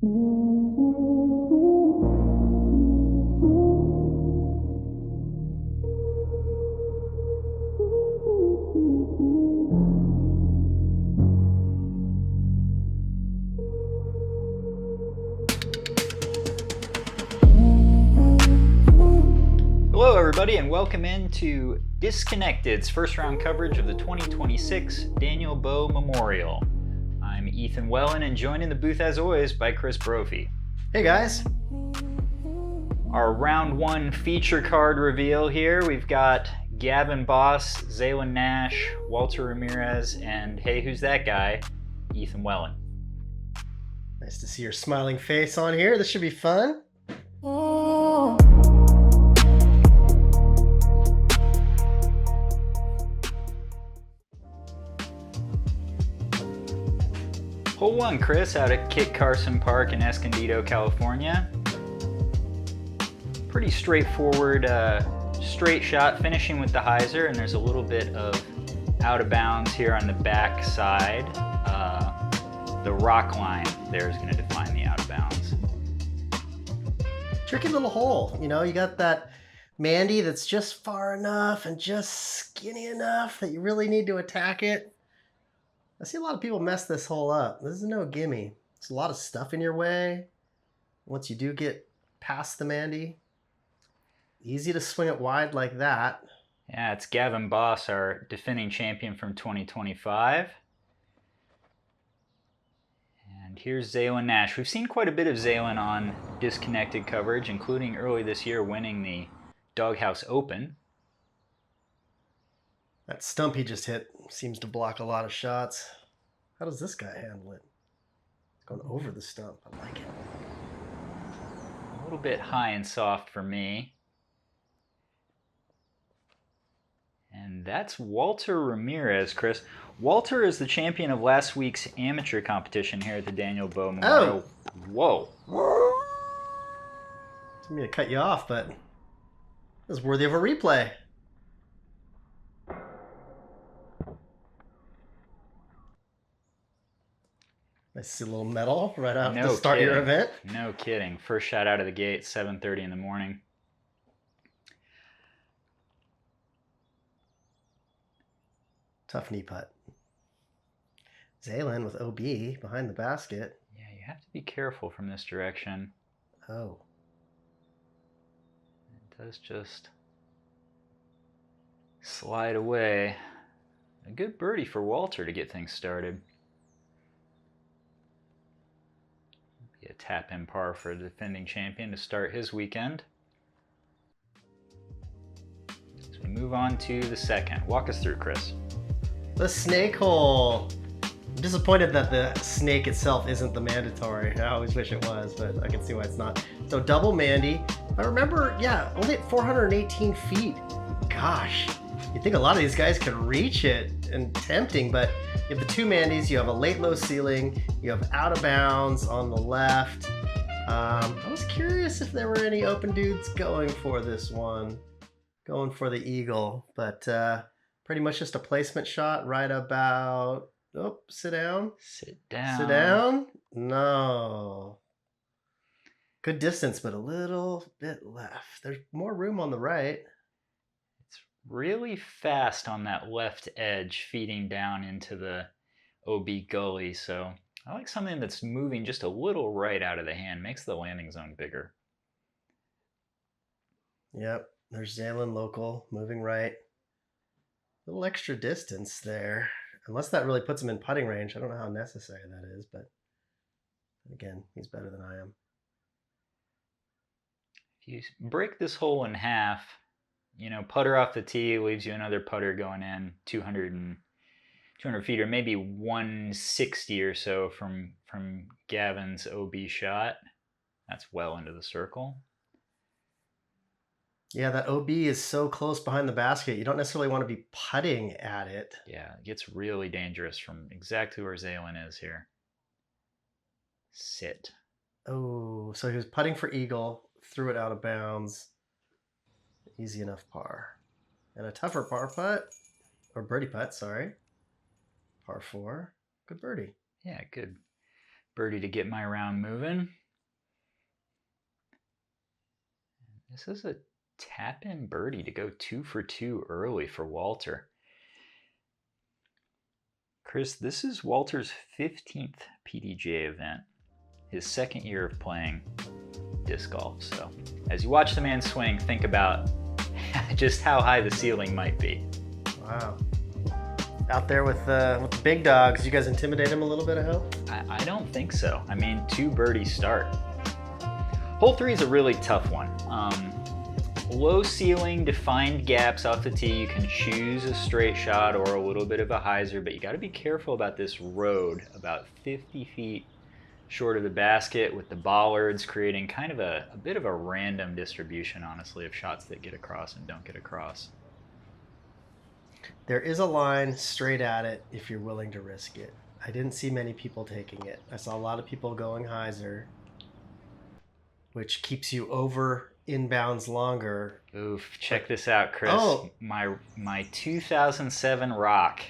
Hello everybody and welcome into Disconnected's first round coverage of the 2026 Daniel Boe Memorial. I'm Ethan Wellin and joined in the booth as always by Chris Brophy. Hey guys. Our round one feature card reveal here. We've got Gavin Bos, Xaelen Nash, Walter Ramirez, and hey, who's that guy? Ethan Wellin. Nice to see your smiling face on here. This should be fun. Hole one, Chris, out at Kit Carson Park in Escondido, California. Pretty straightforward, straight shot, finishing with the hyzer, and there's a little bit of out of bounds here on the back side. The rock line there is going to define the out of bounds. Tricky little hole. You know, you got that Mandy that's just far enough and just skinny enough that you really need to attack it. I see a lot of people mess this hole up. This is no gimme. There's a lot of stuff in your way. Once you do get past the Mandy, easy to swing it wide like that. Yeah, it's Gavin Bos, our defending champion from 2025. And here's Xaelen Nash. We've seen quite a bit of Xaelen on Disconnected coverage, including early this year winning the Doghouse Open. That stump he just hit seems to block a lot of shots. How does this guy handle it? It's going over the stump. I like it. A little bit high and soft for me. And that's Walter Ramirez, Chris. Walter is the champion of last week's amateur competition here at the Daniel Boe Memorial. Oh. Whoa. Didn't mean to cut you off, but it was worthy of a replay. Nice to see a little medal right off to start your event. No kidding. First shot out of the gate, 7:30 in the morning. Tough knee putt. Xaelen with OB behind the basket. Yeah, you have to be careful from this direction. Oh. It does just slide away. A good birdie for Walter to get things started. Be a tap-in par for the defending champion to start his weekend. As we move on to the second. Walk us through, Chris. The snake hole. I'm disappointed that the snake itself isn't the mandatory. I always wish it was, but I can see why it's not. So double Mandy. I remember, yeah, only at 418 feet. Gosh, you'd think a lot of these guys could reach it, and tempting, but you have the two Mandys, you have a late low ceiling, you have out of bounds on the left. I was curious if there were any open dudes going for this one, going for the eagle, but pretty much just a placement shot right about, oh, sit down. Sit down. Sit down? No. Good distance, but a little bit left. There's more room on the right. It's really fast on that left edge, feeding down into the OB gully, so I like something that's moving just a little right out of the hand. Makes the landing zone bigger. Yep, there's Xaelen local, moving right. A little extra distance there. Unless that really puts him in putting range. I don't know how necessary that is, but again, he's better than I am. If you break this hole in half, you know, putter off the tee leaves you another putter going in 200 feet, or maybe 160 or so from Gavin's OB shot. That's well into the circle. Yeah, that OB is so close behind the basket. You don't necessarily want to be putting at it. Yeah, it gets really dangerous from exactly where Xaelen is here. Sit. Oh, so he was putting for eagle, threw it out of bounds. Easy enough par. And a tougher par putt, or birdie putt, sorry. Par 4. Good birdie. Yeah, good birdie to get my round moving. This is a tap-in birdie to go 2 for 2 early for Walter. Chris, this is Walter's 15th PDGA event, his second year of playing disc golf. So as you watch the man swing, think about just how high the ceiling might be. Wow. Out there with the big dogs, you guys intimidate him a little bit, I hope? I don't think so. I mean, 2 birdie start. Hole 3 is a really tough one. Low ceiling, defined gaps off the tee. You can choose a straight shot or a little bit of a hyzer, but you got to be careful about this road about 50 feet short of the basket with the bollards creating kind of a bit of a random distribution, honestly, of shots that get across and don't get across. There is a line straight at it if you're willing to risk it. I didn't see many people taking it. I saw a lot of people going hyzer, which keeps you over inbounds longer. Oof, check this out, Chris. Oh. My 2007 Rock.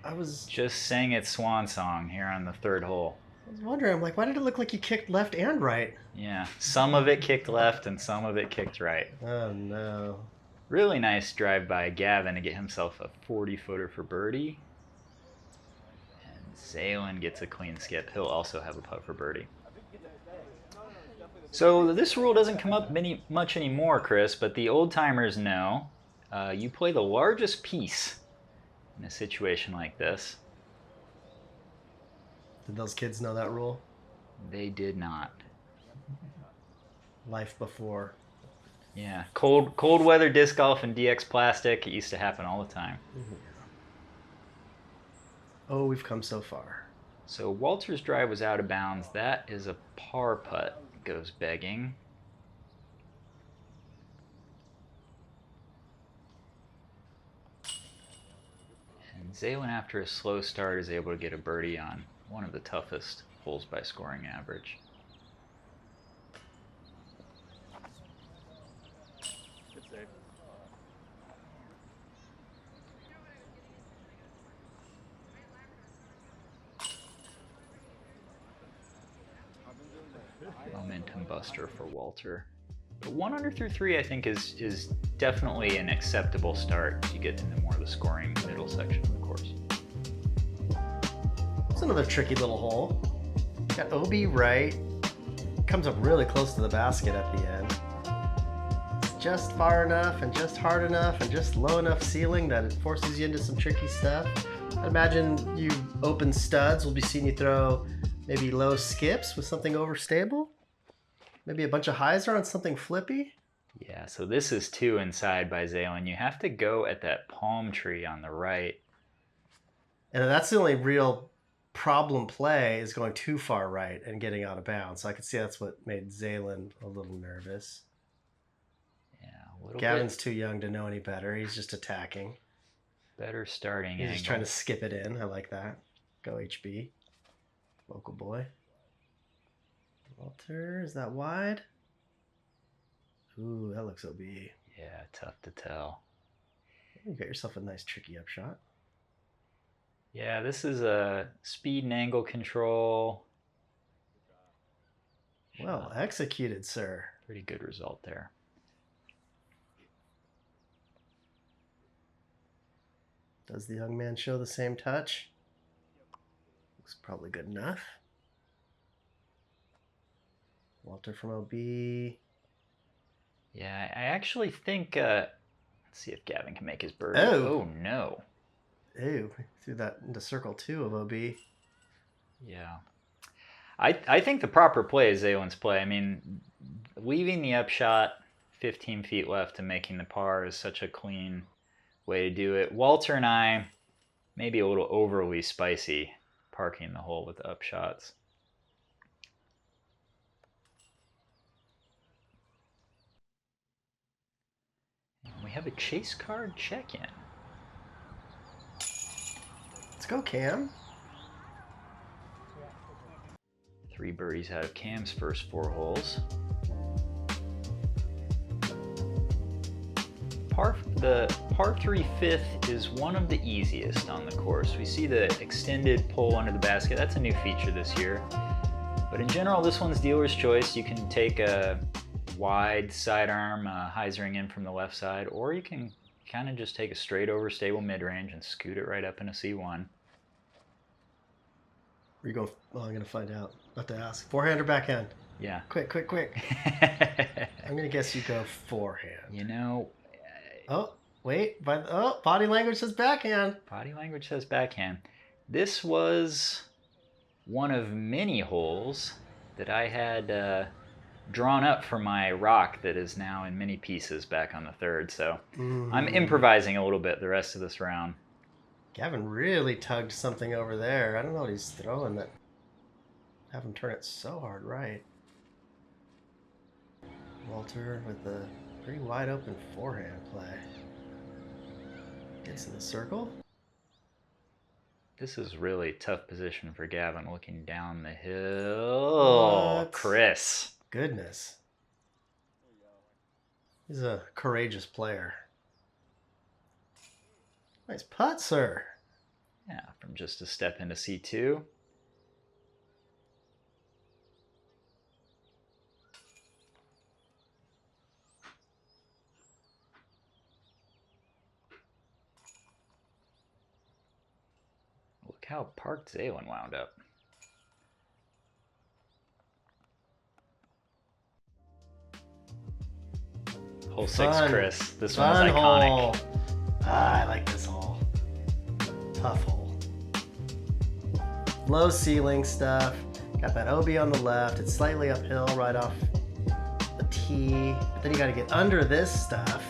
I was just sang its swan song here on the 3rd hole. I was wondering, I'm like, why did it look like you kicked left and right? Yeah, some of it kicked left and some of it kicked right. Oh no. Really nice drive by Gavin to get himself a 40-footer for birdie. And Xaelen gets a clean skip. He'll also have a putt for birdie. So this rule doesn't come up much anymore, Chris, but the old-timers know you play the largest piece in a situation like this. Did those kids know that rule? They did not. Life before. Yeah, cold weather disc golf and DX plastic, it used to happen all the time. Mm-hmm. Oh, we've come so far. So Walter's drive was out of bounds. That is a par putt. Goes begging. And Xaelen, after a slow start, is able to get a birdie on one of the toughest holes by scoring average. Good save. Momentum buster for Walter. But 1 under through 3, I think, is definitely an acceptable start as you get into more of the scoring middle section of the course. It's another tricky little hole. Got OB right. Comes up really close to the basket at the end. It's just far enough and just hard enough and just low enough ceiling that it forces you into some tricky stuff. I imagine you open studs will be seeing you throw maybe low skips with something overstable. Maybe a bunch of hyzer on something flippy. Yeah, so this is 2 inside by Xaelen. You have to go at that palm tree on the right. And that's the only real problem play is going too far right and getting out of bounds. So I could see that's what made Xaelen a little nervous. Yeah, a little Gavin's too young to know any better. He's just attacking. better starting He's angle. just trying to skip it in. I like that. Go HB. Local boy. Walter, is that wide? Ooh, that looks OB. Yeah, tough to tell. You got yourself a nice tricky upshot. Yeah, this is a speed and angle control. Well executed, sir. Pretty good result there. Does the young man show the same touch? Looks probably good enough. Walter from OB. Yeah, I actually think, let's see if Gavin can make his birdie. Oh. Oh, no. Ew, threw that into circle 2 of OB. Yeah. I think the proper play is Xaelen's play. I mean, leaving the upshot 15 feet left and making the par is such a clean way to do it. Walter and I, maybe a little overly spicy, parking the hole with the upshots. And we have a chase card check-in. Let's go, Cam. 3 birdies out of Cam's first 4 holes. The par 3 fifth is one of the easiest on the course. We see the extended pull under the basket. That's a new feature this year. But in general, this one's dealer's choice. You can take a wide sidearm, hyzering in from the left side, or you can kind of just take a straight over stable mid-range and scoot it right up in a C1. Where you go? Oh, I'm gonna find out. About to ask. Forehand or backhand? Yeah. Quick. I'm gonna guess you go forehand. You know. Oh, wait. Body language says backhand. Body language says backhand. This was one of many holes that I had drawn up for my rock that is now in many pieces back on the third. So I'm improvising a little bit the rest of this round. Gavin really tugged something over there. I don't know what he's throwing that. Have him turn it so hard right. Walter with a pretty wide open forehand play. Gets in the circle. This is really tough position for Gavin looking down the hill. What? Chris. Goodness. He's a courageous player. Nice putt, sir. Yeah, from just a step into C2. Look how parked Xaelen wound up. Hole 6, Chris. This one is iconic. Hole. I like this hole. Tough hole. Low ceiling stuff. Got that OB on the left. It's slightly uphill right off the tee. But then you got to get under this stuff.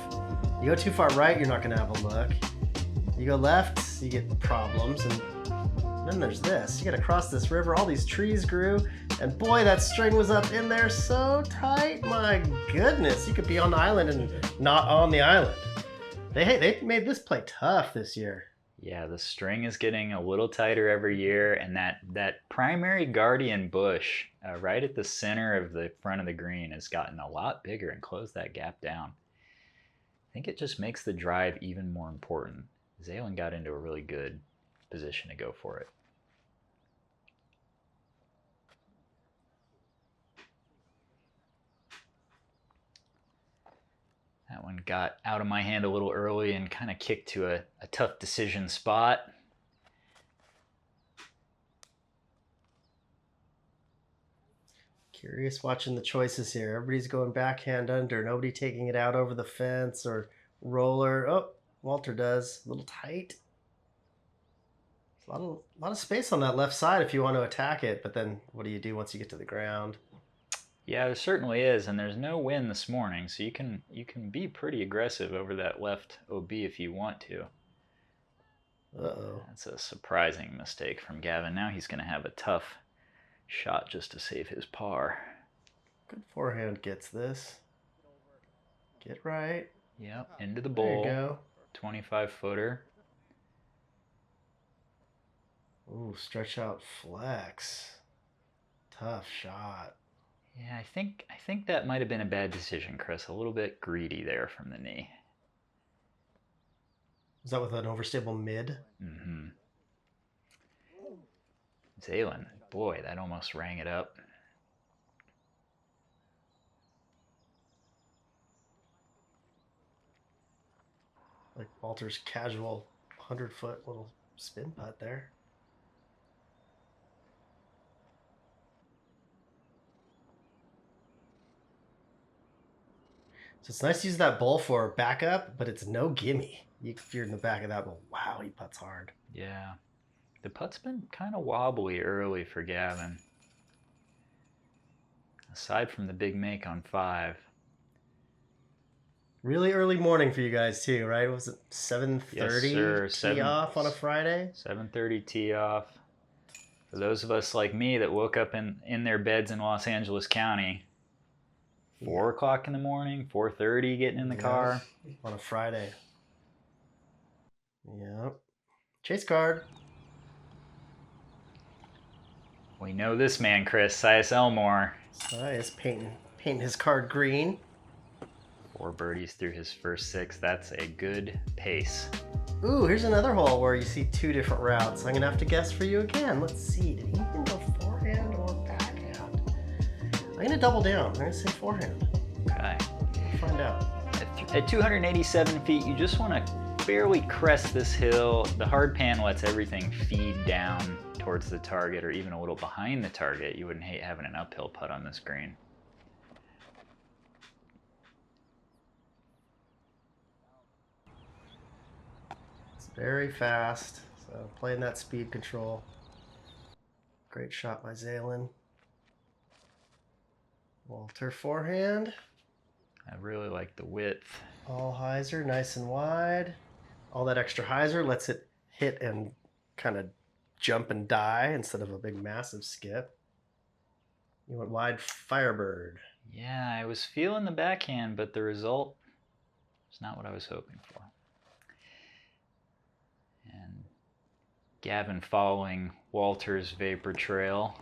You go too far right, you're not going to have a look. You go left, you get problems. And then there's this. You got to cross this river. All these trees grew. And boy, that string was up in there so tight. My goodness. You could be on the island and not on the island. They made this play tough this year. Yeah, the string is getting a little tighter every year, and that primary guardian bush right at the center of the front of the green has gotten a lot bigger and closed that gap down. I think it just makes the drive even more important. Xaelen got into a really good position to go for it. That one got out of my hand a little early and kind of kicked to a tough decision spot. Curious watching the choices here. Everybody's going backhand under. Nobody taking it out over the fence or roller. Oh, Walter does. A little tight. A lot of space on that left side if you want to attack it, but then what do you do once you get to the ground? Yeah, there certainly is, and there's no wind this morning, so you can be pretty aggressive over that left OB if you want to. Uh-oh. That's a surprising mistake from Gavin. Now he's going to have a tough shot just to save his par. Good forehand gets this. Get right. Yep, into the bowl. There you go. 25-footer. Ooh, stretch out flex. Tough shot. Yeah, I think that might have been a bad decision, Chris. A little bit greedy there from the knee. Is that with an overstable mid? Mm-hmm. Xaelen, boy, that almost rang it up. Like Walter's casual 100-foot little spin putt there. So it's nice to use that bowl for backup, but it's no gimme. If you're in the back of that, well, wow, he putts hard. Yeah. The putt's been kind of wobbly early for Gavin. Aside from the big make on 5. Really early morning for you guys too, right? Was it 7:30 Yes, sir. tee off on a Friday? 7:30 tee off. For those of us like me that woke up in their beds in Los Angeles County, 4 o'clock in the morning, 4:30 getting in the car. On a Friday. Yep. Chase card. We know this man, Chris, Sias Elmore. Nice, painting his card green. 4 birdies through his first 6. That's a good pace. Ooh, here's another hole where you see 2 different routes. I'm gonna have to guess for you again. Let's see. Did he even go forehand or backhand? I'm gonna double down. I'm gonna say forehand. Okay. We'll find out. At 287 feet, you just want to barely crest this hill. The hard pan lets everything feed down towards the target or even a little behind the target. You wouldn't hate having an uphill putt on this green. It's very fast, so playing that speed control. Great shot by Xaelen. Walter forehand. I really like the width. All hyzer, nice and wide. All that extra hyzer lets it hit and kind of jump and die instead of a big massive skip. You went wide Firebird. Yeah, I was feeling the backhand, but the result was not what I was hoping for. And Gavin following Walter's vapor trail.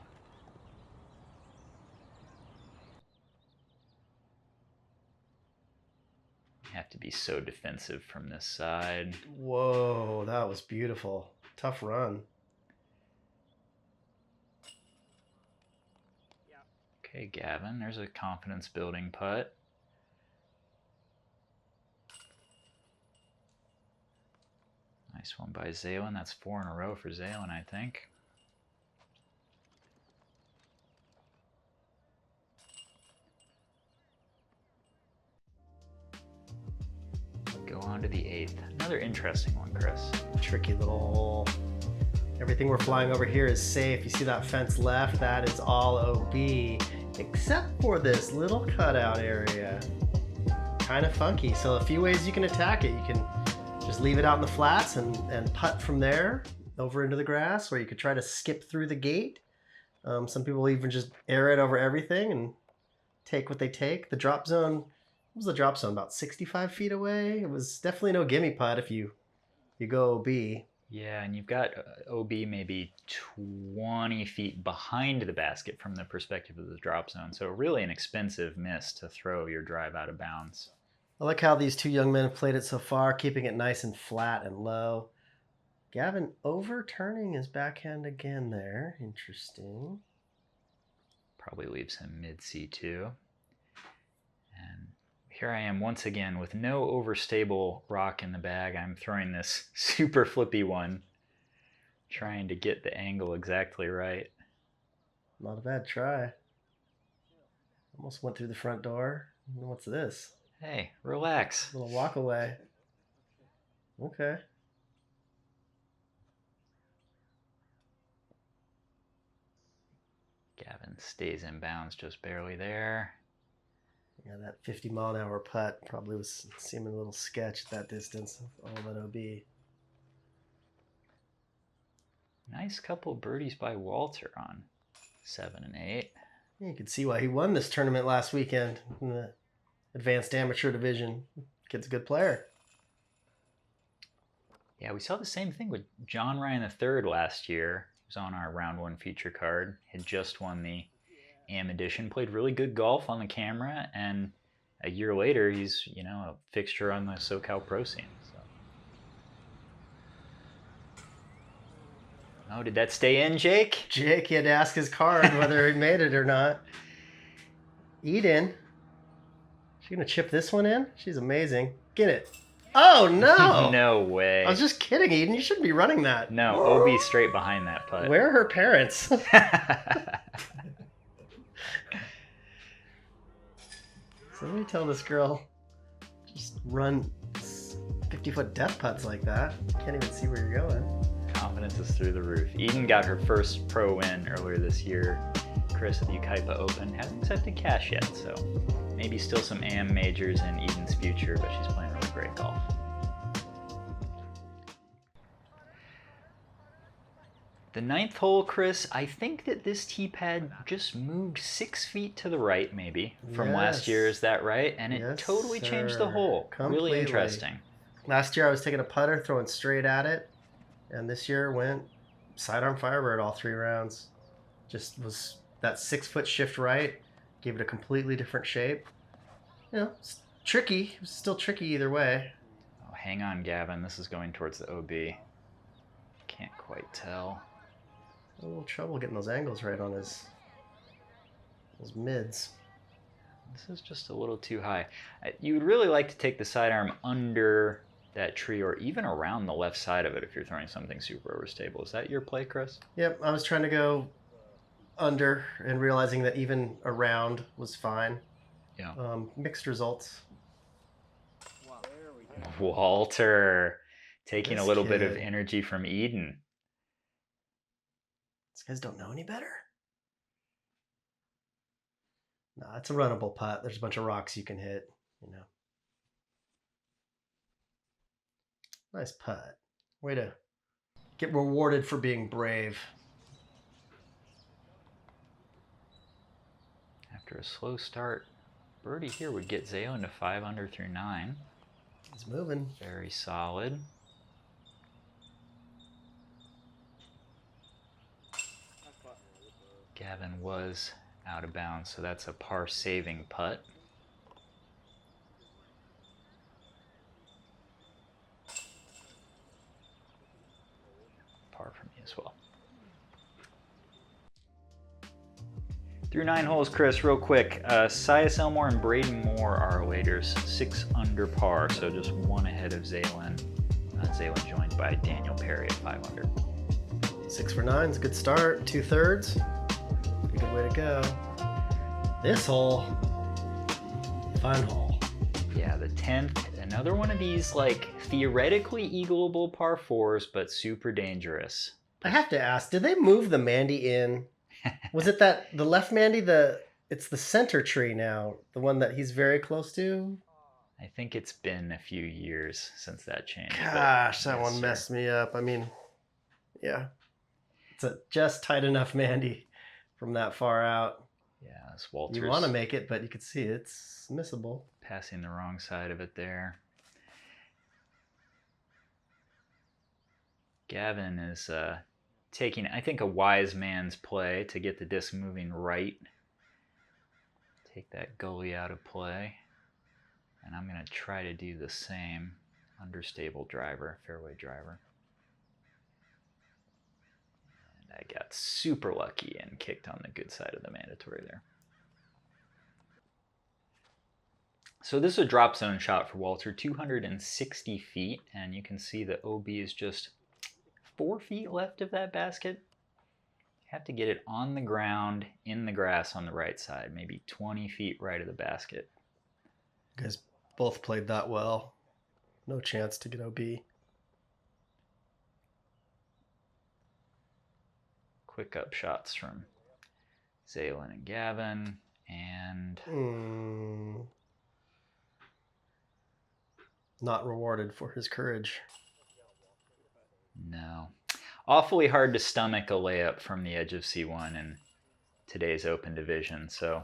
Have to be so defensive from this side. Whoa, that was beautiful. Tough run. Okay, Gavin, there's a confidence building putt. Nice one by Xaelen. That's 4 in a row for Xaelen, I think. Go on to the 8th. Another interesting one, Chris. Tricky little hole. Everything we're flying over here is safe. You see that fence left? That is all OB, except for this little cutout area. Kind of funky. So a few ways you can attack it. You can just leave it out in the flats and putt from there over into the grass, or you could try to skip through the gate. Some people even just air it over everything and take what they take. The drop zone, what was the drop zone? About 65 feet away. It was definitely no gimme putt if you go OB. Yeah, and you've got OB maybe 20 feet behind the basket from the perspective of the drop zone. So really an expensive miss to throw your drive out of bounds. I like how these two young men have played it so far, keeping it nice and flat and low. Gavin overturning his backhand again there. Interesting. Probably leaves him mid C2. And here I am once again with no overstable rock in the bag. I'm throwing this super flippy one, trying to get the angle exactly right. Not a bad try. Almost went through the front door. What's this? Hey, relax. A little walk away. Okay. Gavin stays in bounds just barely there. Yeah, that 50-mile-an-hour putt probably was seeming a little sketch at that distance. All that OB. Nice couple birdies by Walter on 7 and 8. Yeah, you can see why he won this tournament last weekend in the advanced amateur division. Kid's a good player. Yeah, we saw the same thing with John Ryan III last year. He was on our round 1 feature card. Had just won the Am edition, played really good golf on the camera, and a year later he's, a fixture on the SoCal Pro scene. So. Oh, did that stay in, Jake? Jake, he had to ask his card whether he made it or not. Eden. She gonna chip this one in? She's amazing. Get it. Oh, no! No way. I was just kidding, Eden. You shouldn't be running that. No, OB straight behind that putt. Where are her parents? Somebody tell this girl, just run 50-foot death putts like that. Can't even see where you're going. Confidence is through the roof. Eden got her first pro win earlier this year. Chris at the Ukaipa Open hasn't accepted cash yet, so maybe still some AM majors in Eden's future, but she's playing really great golf. The 9th hole, Chris, I think that this tee pad just moved 6 feet to the right, maybe, from last year. Is that right? And it totally changed the hole. Completely. Really interesting. Last year I was taking a putter, throwing straight at it, and this year went sidearm Firebird all 3 rounds. Just was that 6-foot shift right, gave it a completely different shape. It's tricky. It was still tricky either way. Oh, hang on, Gavin. This is going towards the OB. Can't quite tell. A little trouble getting those angles right on his Those mids. This is just a little too high. You would really like to take the sidearm under that tree or even around the left side of it if you're throwing something super overstable. Is that your play, Chris? Yep, I was trying to go under and realizing that even around was fine. Yeah. Mixed results. Walter taking This a little bit kid. of energy from Eden. These guys don't know any better. No, it's a runnable putt. There's a bunch of rocks you can hit, you know. Nice putt. Way to get rewarded for being brave. After a slow start, birdie here would get Xaelen to 5 under through 9. He's moving. Very solid. Gavin was out of bounds, so that's a par saving putt. Par for me as well. Through 9 holes, Chris, real quick. Sias Elmore and Braden Moore are our leaders, 6 under par, so just 1 ahead of Xaelen. Xaelen joined by Daniel Perry at 5 under. 6 for 9 is a good start. 2/3. A good way to go. This hole, fun hole. Yeah, the 10th, another one of these like theoretically eagleable par 4s, but super dangerous. I have to ask, did they move the Mandy in? Was it that the left Mandy, it's the center tree now, the one that he's very close to? I think it's been a few years since that changed. Gosh, that one messed me up. I mean, yeah. It's a just tight enough Mandy from that far out. Yeah, it's Walter's. You want to make it, but you can see it's missable. Passing the wrong side of it there. Gavin is taking, I think, a wise man's play to get the disc moving right. Take that gully out of play. And I'm going to try to do the same. Understable driver, fairway driver. And I got super lucky and kicked on the good side of the mandatory there. So this is a drop zone shot for Walter, 260 feet, and you can see the OB is just 4 feet left of that basket. You have to get it on the ground, in the grass on the right side, maybe 20 feet right of the basket. You guys both played that well. No chance to get OB. Quick up shots from Xaelen and Gavin, and not rewarded for his courage. No. Awfully hard to stomach a layup from the edge of C1 in today's open division, so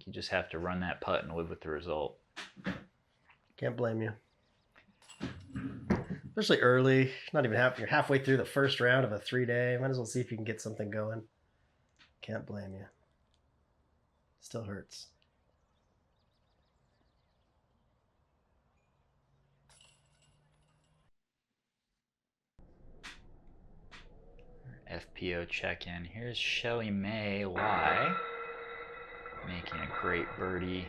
you just have to run that putt and live with the result. Can't blame you. Especially early. Not even you're halfway through the first round of a 3-day. Might as well see if you can get something going. Can't blame you. Still hurts. FPO check-in. Here's Shelly May Lai making a great birdie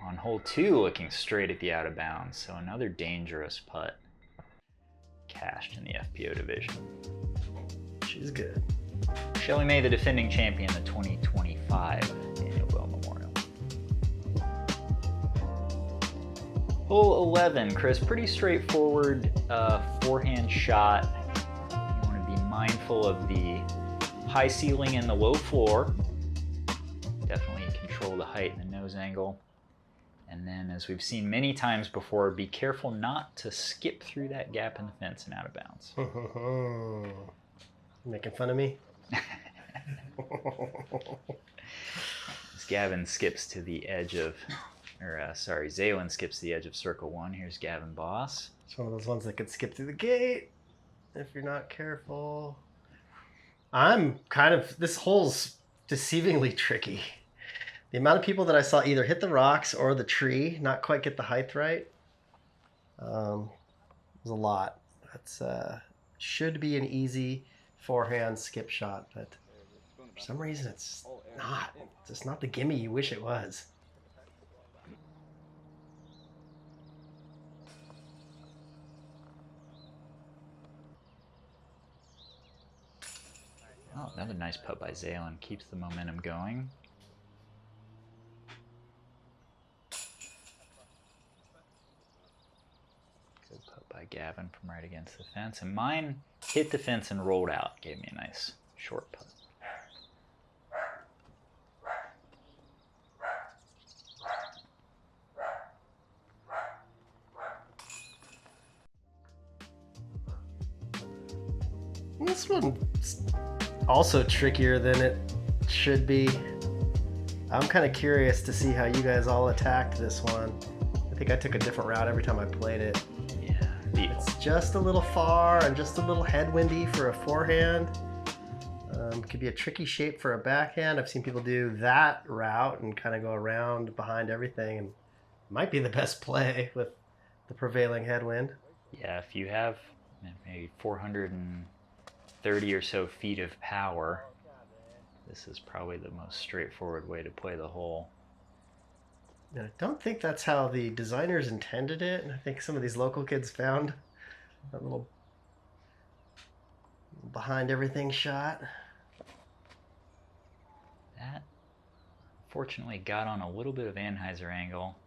on hole 2, looking straight at the out of bounds. So another dangerous putt cashed in the FPO division. She's good. Shelly May, the defending champion, the 2025 Daniel Boe Memorial. Hole 11, Chris, pretty straightforward forehand shot. You want to be mindful of the high ceiling and the low floor. Definitely control the height and the nose angle. And then, as we've seen many times before, be careful not to skip through that gap in the fence and out of bounds. Making fun of me? As Gavin skips to the edge of, Xaelen skips to the edge of circle 1. Here's Gavin Bos. It's one of those ones that could skip through the gate if you're not careful. This hole's deceivingly tricky. The amount of people that I saw either hit the rocks or the tree, not quite get the height right, was a lot. That's should be an easy forehand skip shot, but for some reason it's not. It's just not the gimme you wish it was. Oh, another nice putt by Xaelen. Keeps the momentum going. Good putt by Gavin from right against the fence. And mine hit the fence and rolled out. Gave me a nice short putt. This one's also trickier than it should be. I'm kind of curious to see how you guys all attacked this one. I think I took a different route every time I played it. Yeah, It's just a little far and just a little headwindy for a forehand. Could be a tricky shape for a backhand. I've seen people do that route and kind of go around behind everything, and might be the best play with the prevailing headwind. yeah, if you have maybe 430 or so feet of power, this is probably the most straightforward way to play the hole. And I don't think that's how the designers intended it. And I think some of these local kids found a little behind everything shot. That fortunately got on a little bit of Anheuser angle.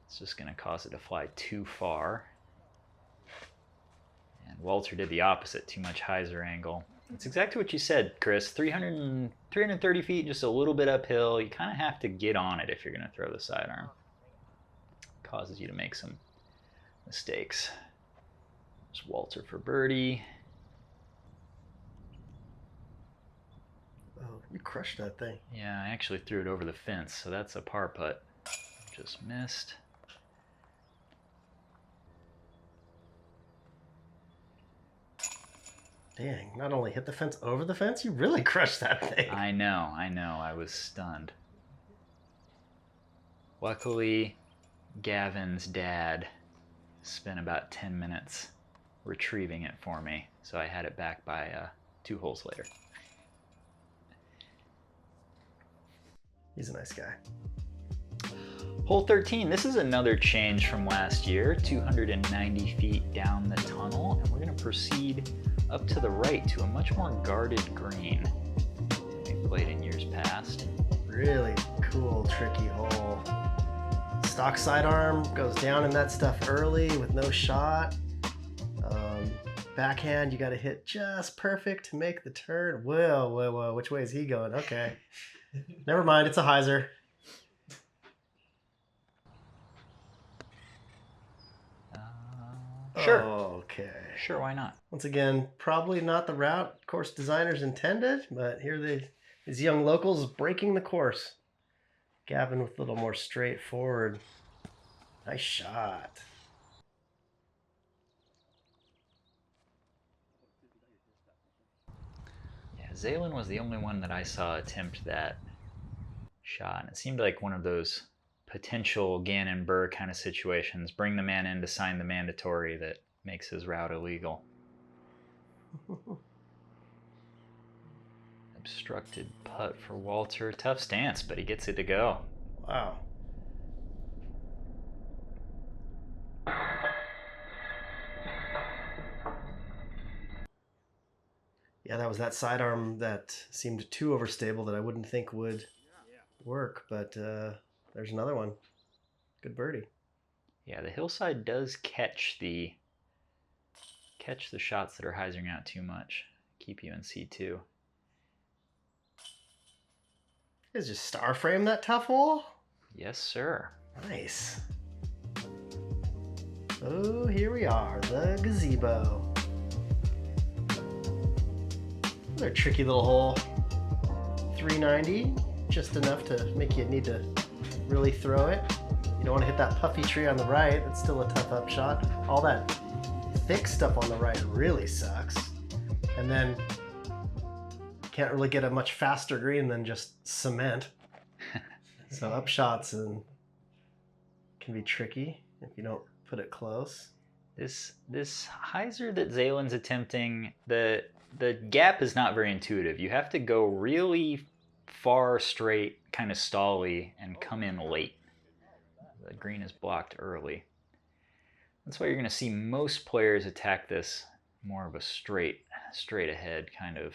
It's just going to cause it to fly too far. And Walter did the opposite, too much hyzer angle. It's exactly what you said, Chris. 330 feet, just a little bit uphill. You kind of have to get on it if you're going to throw the sidearm. Causes you to make some mistakes. There's Walter for birdie. Oh, you crushed that thing. Yeah, I actually threw it over the fence, so that's a par putt. Just missed. Dang, not only hit the fence over the fence, you really crushed that thing. I know, I was stunned. Luckily, Gavin's dad spent about 10 minutes retrieving it for me, so I had it back by 2 holes later. He's a nice guy. Hole 13, this is another change from last year, 290 feet down the tunnel, and we're going to proceed up to the right to a much more guarded green than we played in years past. Really cool, tricky hole. Stock sidearm goes down in that stuff early with no shot. Backhand, you got to hit just perfect to make the turn. Whoa, whoa, whoa. Which way is he going? Okay. Never mind, it's a hyzer. Sure. Okay. Sure, why not? Once again, probably not the route course designers intended, but here these young locals breaking the course. Gavin with a little more straightforward. Nice shot. Yeah, Xaelen was the only one that I saw attempt that shot, and it seemed like one of those potential Gannon Burr kind of situations. Bring the man in to sign the mandatory that makes his route illegal. Obstructed putt for Walter. Tough stance, but he gets it to go. Wow. Yeah, that was that sidearm that seemed too overstable that I wouldn't think would work, but there's another one. Good birdie. Yeah, the hillside does catch the shots that are hyzering out too much. Keep you in C2. You guys just star frame that tough hole? Yes, sir. Nice. Oh, here we are, the gazebo. Another tricky little hole. 390, just enough to make you need to really throw it. You don't want to hit that puffy tree on the right. It's still a tough up shot. All that thick stuff on the right really sucks. And then can't really get a much faster green than just cement. So up shots and can be tricky if you don't put it close. This hyzer that Xaelen's attempting, the gap is not very intuitive. You have to go really far straight, kind of stally, and come in late. The green is blocked early. That's why you're going to see most players attack this more of a straight ahead, kind of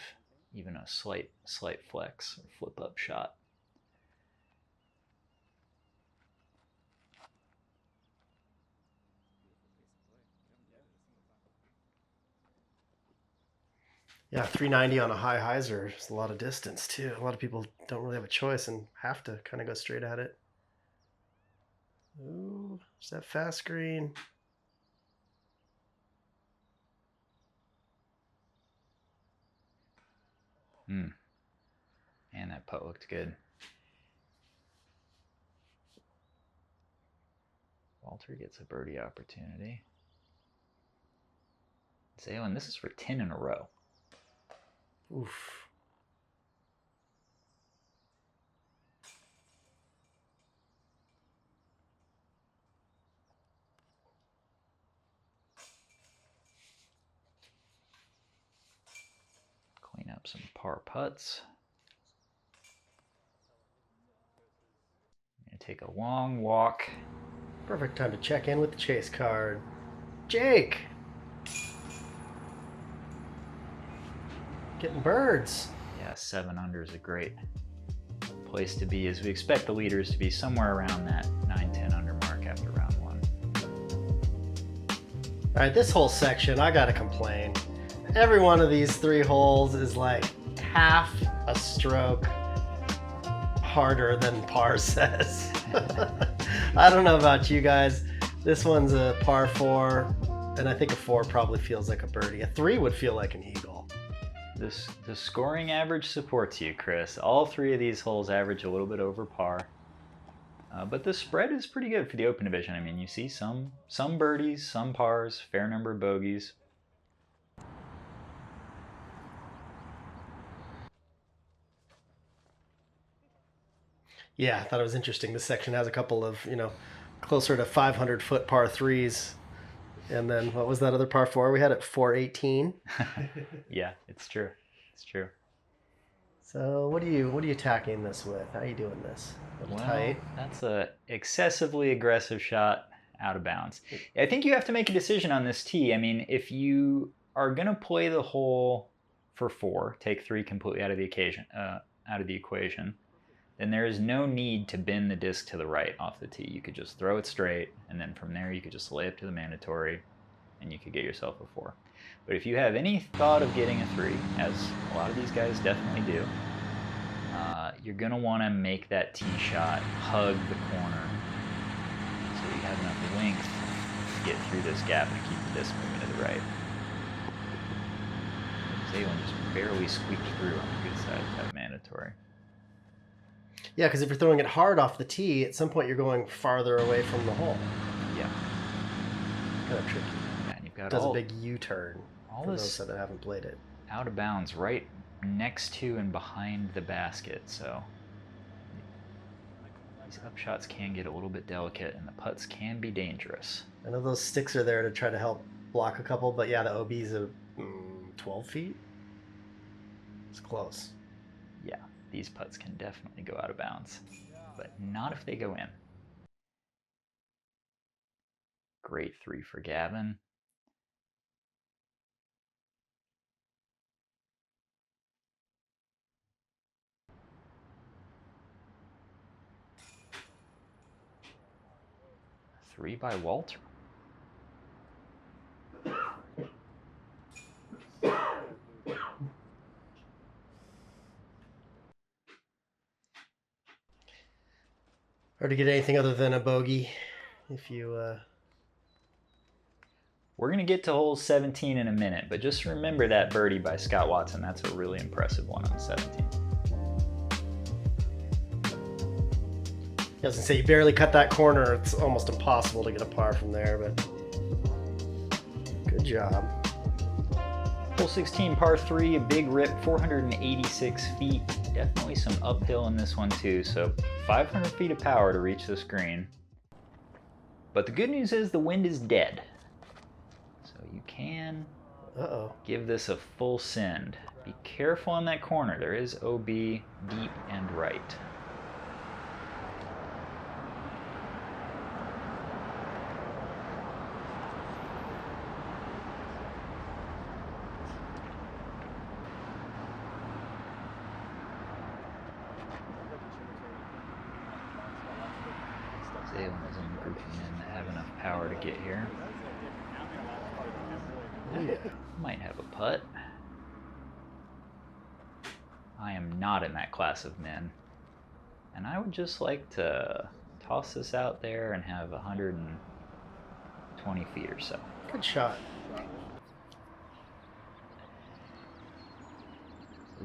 even a slight flex or flip up shot. Yeah, 390 on a high hyzer is a lot of distance too. A lot of people don't really have a choice and have to kind of go straight at it. Ooh, is that fast green? And that putt looked good. Walter gets a birdie opportunity. Xaelen, this is for 10 in a row. Oof. Clean up some par putts. Gonna take a long walk. Perfect time to check in with the chase card. Jake! Getting birds. Yeah, 7 under is a great place to be, as we expect the leaders to be somewhere around that 9-10 under mark after round 1. All right, this whole section, I gotta complain. Every one of these 3 holes is like half a stroke harder than par says. I don't know about you guys. This one's a par 4, and I think a 4 probably feels like a birdie. A 3 would feel like an eagle. The scoring average supports you, Chris. All 3 of these holes average a little bit over par. But the spread is pretty good for the Open Division. I mean, you see some birdies, some pars, fair number of bogeys. Yeah, I thought it was interesting. This section has a couple of, closer to 500-foot par 3s. And then what was that other par 4 we had at 418? Yeah, it's true. It's true. So what are you attacking this with? How are you doing this? A little tight. That's a excessively aggressive shot out of bounds. I think you have to make a decision on this tee. I mean, if you are going to play the hole for 4, take 3 completely out of the equation, then there is no need to bend the disc to the right off the tee. You could just throw it straight, and then from there you could just lay up to the mandatory, and you could get yourself a 4. But if you have any thought of getting a 3, as a lot of these guys definitely do, you're going to want to make that tee shot hug the corner so you have enough length to get through this gap and keep the disc moving to the right. Xaelen just barely squeaked through on the good side of that mandatory. Yeah, because if you're throwing it hard off the tee, at some point you're going farther away from the hole. Yeah. Kind of tricky. Yeah, and you've got does a big U-turn for those that haven't played it. Out of bounds, right next to and behind the basket, so these upshots can get a little bit delicate, and the putts can be dangerous. I know those sticks are there to try to help block a couple, but yeah, the OB's 12 feet. It's close. Yeah, these putts can definitely go out of bounds, but not if they go in. Great 3 for Gavin. Three by Walter. Or to get anything other than a bogey, if you... We're going to get to hole 17 in a minute, but just remember that birdie by Scott Watson. That's a really impressive one on 17. I was going to say, you barely cut that corner. It's almost impossible to get a par from there, but good job. Hole 16, par 3, a big rip, 486 feet. Definitely some uphill in this one too, so 500 feet of power to reach this green. But the good news is the wind is dead. So you can give this a full send. Be careful in that corner. There is OB deep and right. Xaelen is in grouping in that have enough power to get here. Might have a putt. I am not in that class of men. And I would just like to toss this out there and have 120 feet or so. Good shot.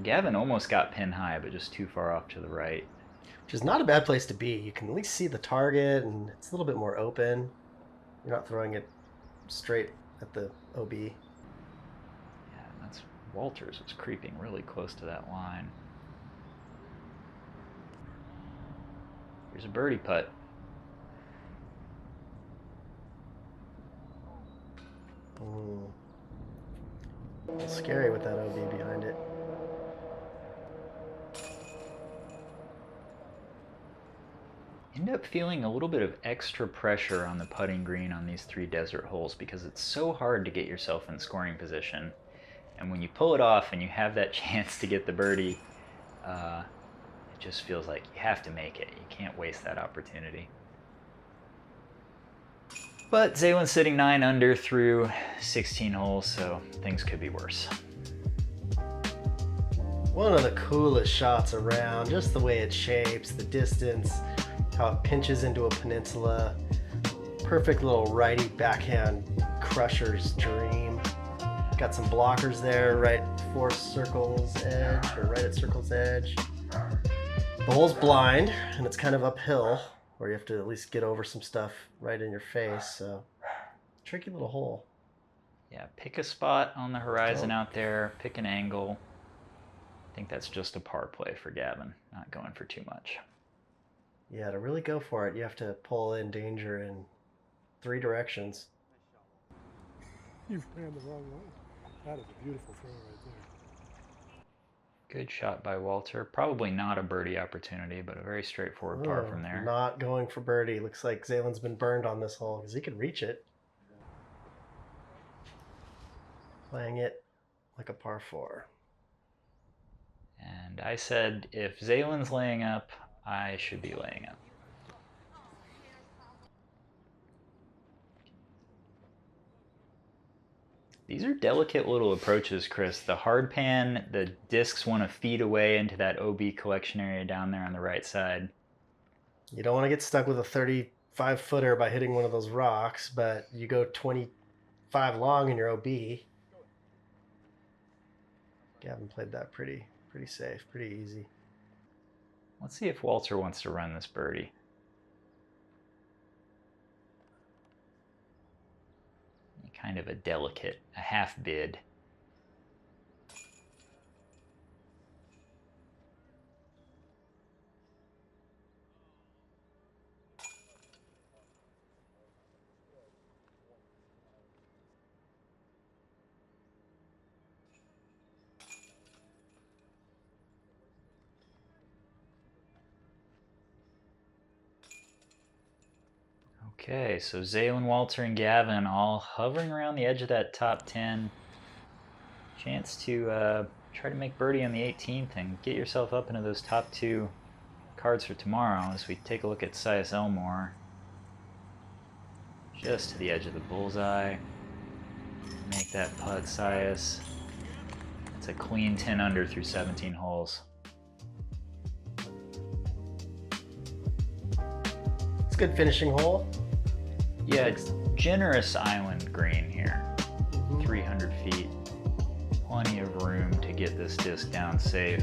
Gavin almost got pin high, but just too far off to the right. Which is not a bad place to be. You can at least see the target, and it's a little bit more open. You're not throwing it straight at the OB. Yeah, that's Walters was creeping really close to that line. Here's a birdie putt. It's scary with that OB behind it. End up feeling a little bit of extra pressure on the putting green on these 3 desert holes because it's so hard to get yourself in scoring position. And when you pull it off and you have that chance to get the birdie, it just feels like you have to make it. You can't waste that opportunity. But Xaelen's sitting 9 under through 16 holes, so things could be worse. One of the coolest shots around, just the way it shapes, the distance, how it pinches into a peninsula. Perfect little righty backhand crusher's dream. Got some blockers there right before circle's edge, or right at circle's edge. The hole's blind, and it's kind of uphill, where you have to at least get over some stuff right in your face, so tricky little hole. Yeah, pick a spot on the horizon out there, pick an angle. I think that's just a par play for Gavin, not going for too much. Yeah, to really go for it, you have to pull in danger in 3 directions. You ran the wrong way. That is a beautiful throw right there. Good shot by Walter. Probably not a birdie opportunity, but a very straightforward par from there. Not going for birdie. Looks like Xaelen's been burned on this hole because he could reach it. Playing it like a par 4. And I said, if Xaelen's laying up, I should be laying up. These are delicate little approaches, Chris. The hard pan, the discs want to feed away into that OB collection area down there on the right side. You don't want to get stuck with a 35-footer by hitting one of those rocks, but you go 25 long in your OB. Gavin played that pretty safe, pretty easy. Let's see if Walter wants to run this birdie. Kind of a delicate, a half bid. Okay, so Xaelen, Walter, and Gavin all hovering around the edge of that top 10. Chance to try to make birdie on the 18th and get yourself up into those top 2 cards for tomorrow as we take a look at Sias Elmore. Just to the edge of the bullseye. Make that putt, Sias. It's a clean 10 under through 17 holes. It's a good finishing hole. Yeah, it's generous island green here. 300 feet. Plenty of room to get this disc down safe.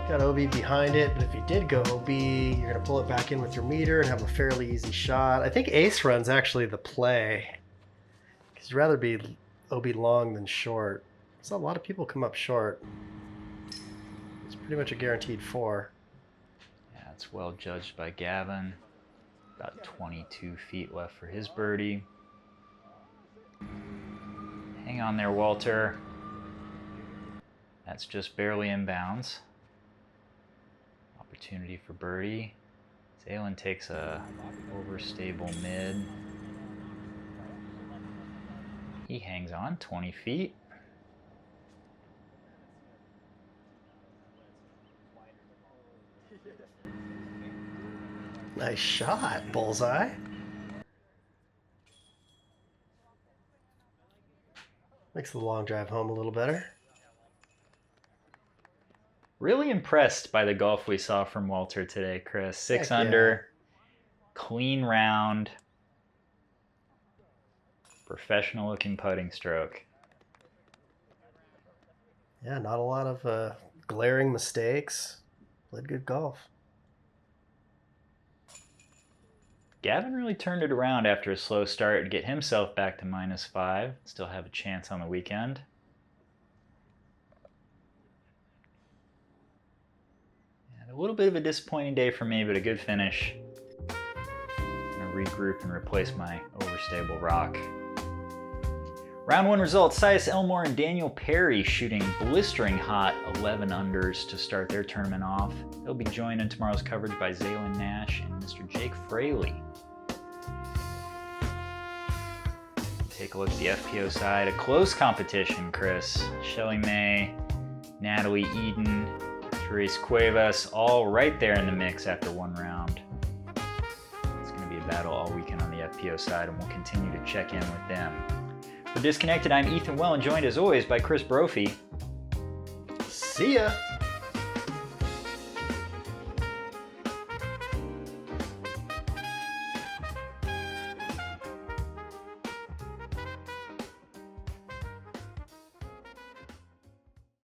Got OB behind it, but if you did go OB, you're going to pull it back in with your meter and have a fairly easy shot. I think ace run's actually the play, because you'd rather be OB long than short. So a lot of people come up short. It's pretty much a guaranteed 4. Yeah, it's well judged by Gavin. About 22 feet left for his birdie. Hang on there, Walter. That's just barely in bounds. Opportunity for birdie. Xaelen takes a overstable mid. He hangs on 20 feet. Nice shot, bullseye. Makes the long drive home a little better. Really impressed by the golf we saw from Walter today, Chris. 6 Heck under, clean round, professional looking putting stroke. Yeah, not a lot of glaring mistakes. Played good golf. Gavin really turned it around after a slow start to get himself back to -5. Still have a chance on the weekend. And a little bit of a disappointing day for me, but a good finish. I'm gonna regroup and replace my overstable rock. Round 1 results: Sias Elmore and Daniel Perry shooting blistering hot 11 unders to start their tournament off. They'll be joined in tomorrow's coverage by Xaelen Nash and Mr. Jake Fraley. Take a look at the FPO side. A close competition, Chris. Shelly May, Natalie Eden, Therese Cuevas, all right there in the mix after 1 round. It's going to be a battle all weekend on the FPO side, and we'll continue to check in with them. For Disconnected, I'm Ethan Wellin, joined as always by Chris Brophy. See ya!